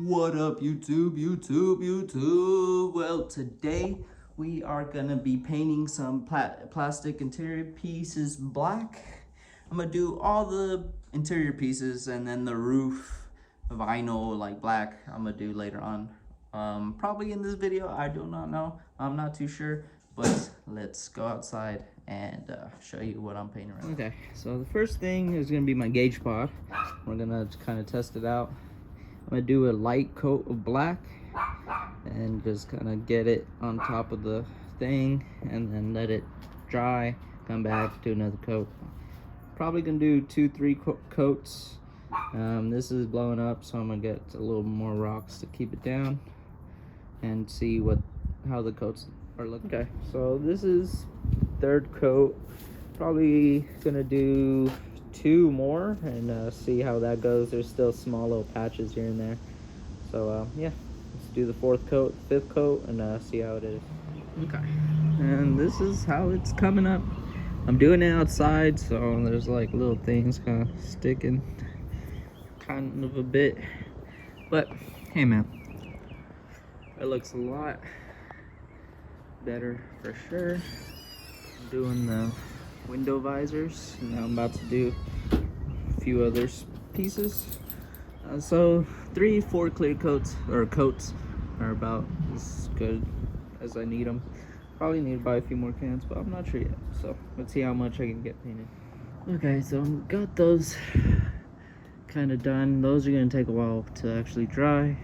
What up, YouTube? Well, today we are gonna be painting some plastic interior pieces black. I'm gonna do all the interior pieces and then the roof vinyl like black I'm gonna do later on. Probably in this video, I do not know. I'm not too sure, but let's go outside and show you what I'm painting right now. Okay, so the first thing is gonna be my gauge pot. We're gonna kind of test it out. I'm gonna do a light coat of black and just kind of get it on top of the thing and then let it dry, come back, do another coat. Probably gonna do 2-3 coats. This is blowing up, so I'm gonna get a little more rocks to keep it down and see how the coats are looking. Okay, so this is third coat. Probably gonna do 2 more and see how that goes. There's still small little patches here and there, so yeah, let's do the 4th coat, 5th coat, and see how it is. Okay, and this is how it's coming up. I'm doing it outside, so there's like little things kind of sticking kind of a bit, but hey man, it looks a lot better for sure. I'm doing the window visors, and now I'm about to do a few other pieces. So 3-4 clear coats are about as good as I need them. Probably need to buy a few more cans, but I'm not sure yet, so let's see how much I can get painted. Okay, so got those kind of done. Those are gonna take a while to actually dry.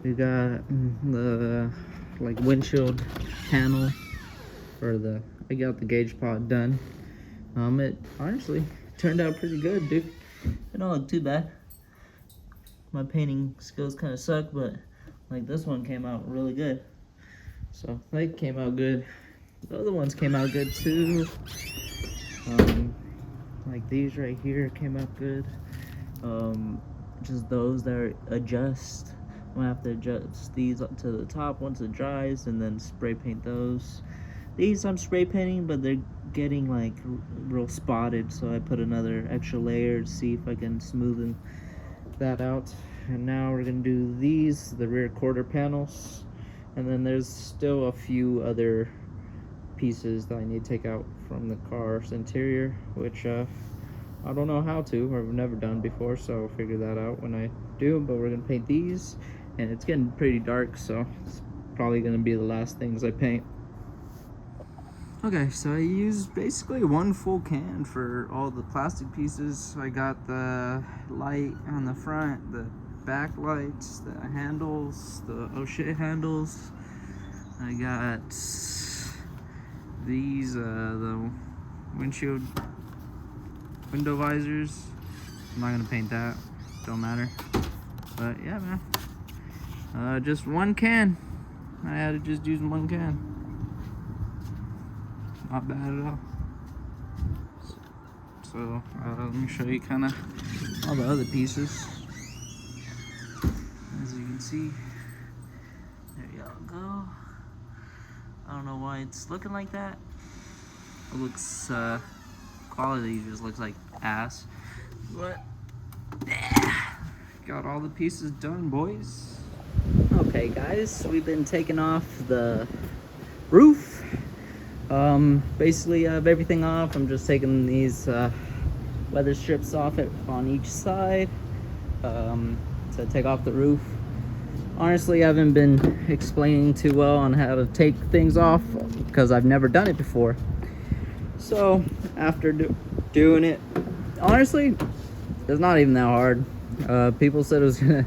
We got the like windshield panel for I got the gauge pot done. It honestly turned out pretty good, dude. It don't look too bad. My painting skills kind of suck, but like this one came out really good. So they came out good. The other ones came out good too. Like these right here came out good. Just those that adjust. I'm gonna have to adjust these up to the top once it dries and then spray paint those. These I'm spray painting, but they're getting like real spotted, so I put another extra layer to see if I can smoothen that out. And now we're gonna do these, the rear quarter panels, and then there's still a few other pieces that I need to take out from the car's interior, which I don't know how to, or I've never done before, so I'll figure that out when I do. But we're gonna paint these, and it's getting pretty dark, so it's probably gonna be the last things I paint. Okay, so I used basically 1 full can for all the plastic pieces. I got the light on the front, the back lights, the handles, the oh shit handles. I got these, the windshield window visors. I'm not gonna paint that, don't matter. But yeah, man, just 1 can. I had to just use 1 can. Not bad at all. So let me show you kind of all the other pieces. As you can see, there y'all go. I don't know why it's looking like that. It looks quality just looks like ass, but yeah, got all the pieces done, boys. Okay guys, we've been taking off the roof. Basically I have everything off. I'm just taking these weather strips off it on each side to take off the roof. Honestly, I haven't been explaining too well on how to take things off because I've never done it before. So after doing it, honestly, it's not even that hard. People said it was gonna,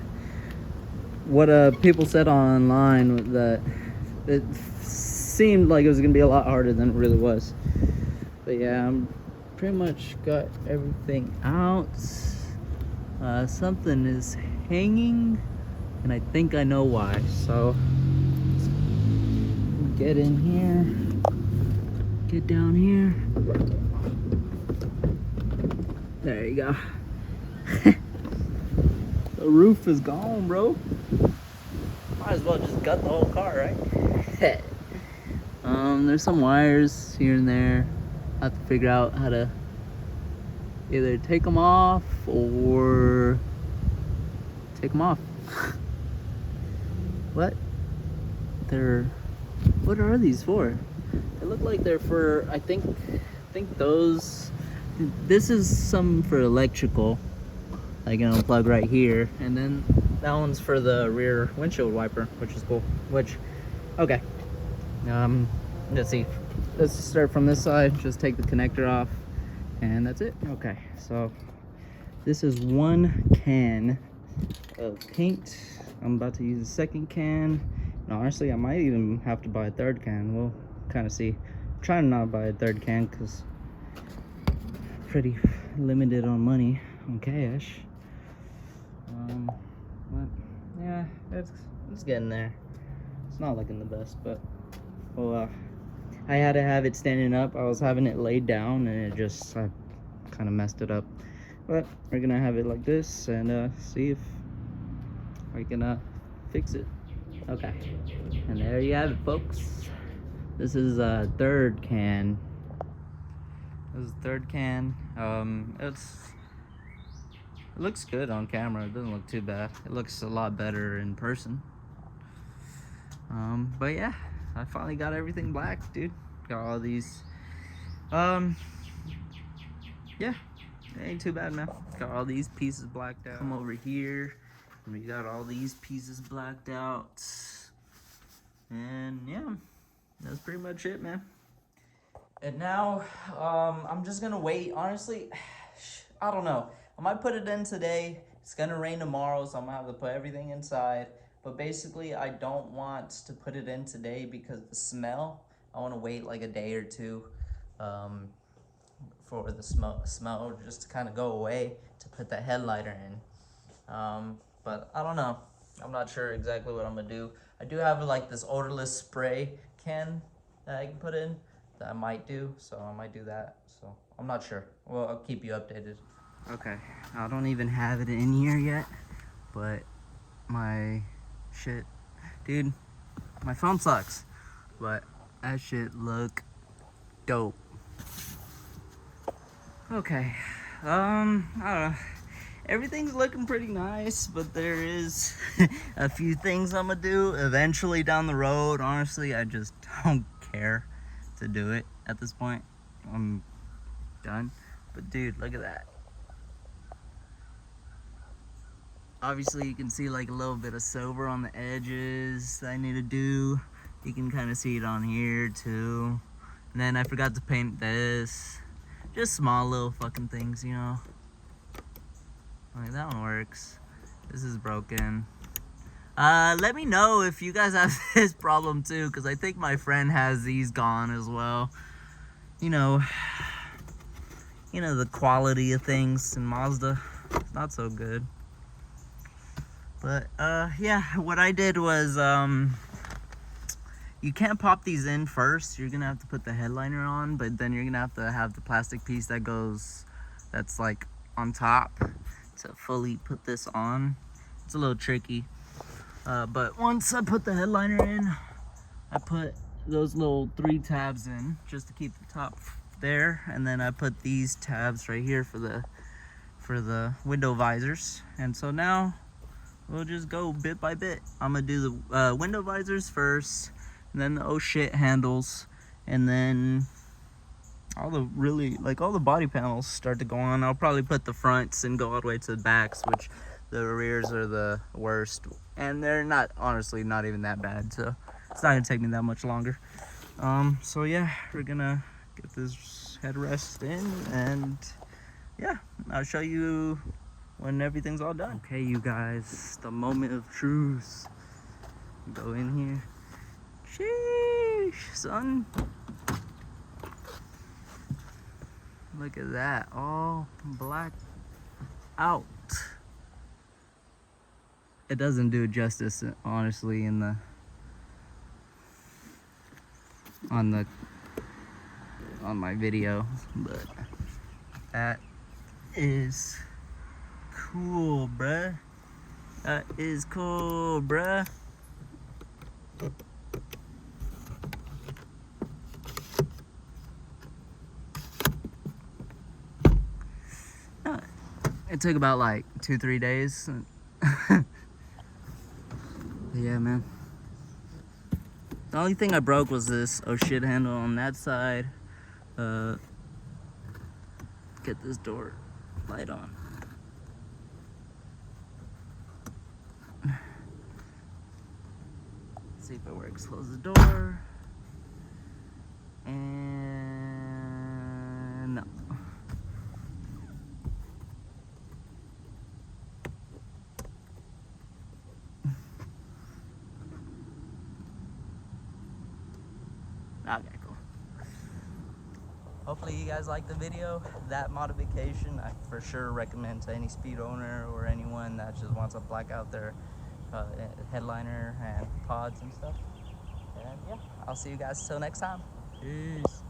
people said online that it seemed like it was gonna be a lot harder than it really was. But yeah, I'm pretty much got everything out. Something is hanging, and I think I know why. So get in here, get down here. There you go. The roof is gone, bro. Might as well just gut the whole car, right? There's some wires here and there. I have to figure out how to either take them off or take them off. What? What are these for? They look like they're for, I think those, this is some for electrical, like an plug right here, and then that one's for the rear windshield wiper, which is cool. Okay. Let's see. Let's start from this side. Just take the connector off, and that's it. Okay, so this is 1 can of paint. I'm about to use the second can. And honestly, I might even have to buy a third can. We'll kind of see. I'm trying to not buy a third can because pretty limited on money, on cash. But yeah, it's getting there. It's not looking the best, but well, I had to have it standing up. I was having it laid down, and I kind of messed it up. But we're gonna have it like this and see if I can fix it. Okay, and there you have it, folks. This is a third can. This is the third can. It looks good on camera. It doesn't look too bad. It looks a lot better in person. But yeah, I finally got everything black, dude. Got all these. Yeah, it ain't too bad, man. Got all these pieces blacked out. Come over here, and we got all these pieces blacked out. And yeah, that's pretty much it, man. And now, I'm just gonna wait. Honestly, I don't know. I might put it in today. It's gonna rain tomorrow, so I'm gonna have to put everything inside. But basically, I don't want to put it in today because the smell. I want to wait like a day or two for the smell just to kind of go away to put that headliner in. But I don't know. I'm not sure exactly what I'm gonna do. I do have like this odorless spray can that I can put in that I might do, so I might do that. So I'm not sure. Well, I'll keep you updated. Okay, I don't even have it in here yet, but my shit, dude, my phone sucks, but that shit look dope. Okay, I don't know. Everything's looking pretty nice, but there is a few things I'm gonna do eventually down the road. Honestly, I just don't care to do it at this point. I'm done. But dude, look at that. Obviously, you can see like a little bit of silver on the edges that I need to do. You can kind of see it on here too. And then I forgot to paint this. Just small little fucking things, you know. Like that one works. This is broken. Let me know if you guys have this problem too, because I think my friend has these gone as well. You know the quality of things in Mazda, it's not so good. But yeah, what I did was you can't pop these in first. You're gonna have to put the headliner on, but then you're gonna have the plastic piece that's like on top to fully put this on. It's a little tricky. But once I put the headliner in, I put those little 3 tabs in just to keep the top there, and then I put these tabs right here for the window visors. And so now we'll just go bit by bit. I'm gonna do the window visors first, and then the oh shit handles, and then all the body panels start to go on. I'll probably put the fronts and go all the way to the backs, which the rears are the worst, and they're honestly not even that bad, so it's not gonna take me that much longer. So yeah, we're gonna get this headrest in, and yeah, I'll show you when everything's all done. Okay, you guys, the moment of truth. Go in here. Sheesh, son. Look at that, all black out. It doesn't do justice, honestly, on my video, but that is cool, bruh. That is cool, bruh. It took about like 2-3 days. Yeah, man. only thing I broke was this oh shit handle on that side. Get this door light on. See if it works. Close the door. And no. Okay, cool. Hopefully you guys like the video. That modification I for sure recommend to any speed owner or anyone that just wants to black out their headliner and pods and stuff. And yeah, I'll see you guys till next time. Peace.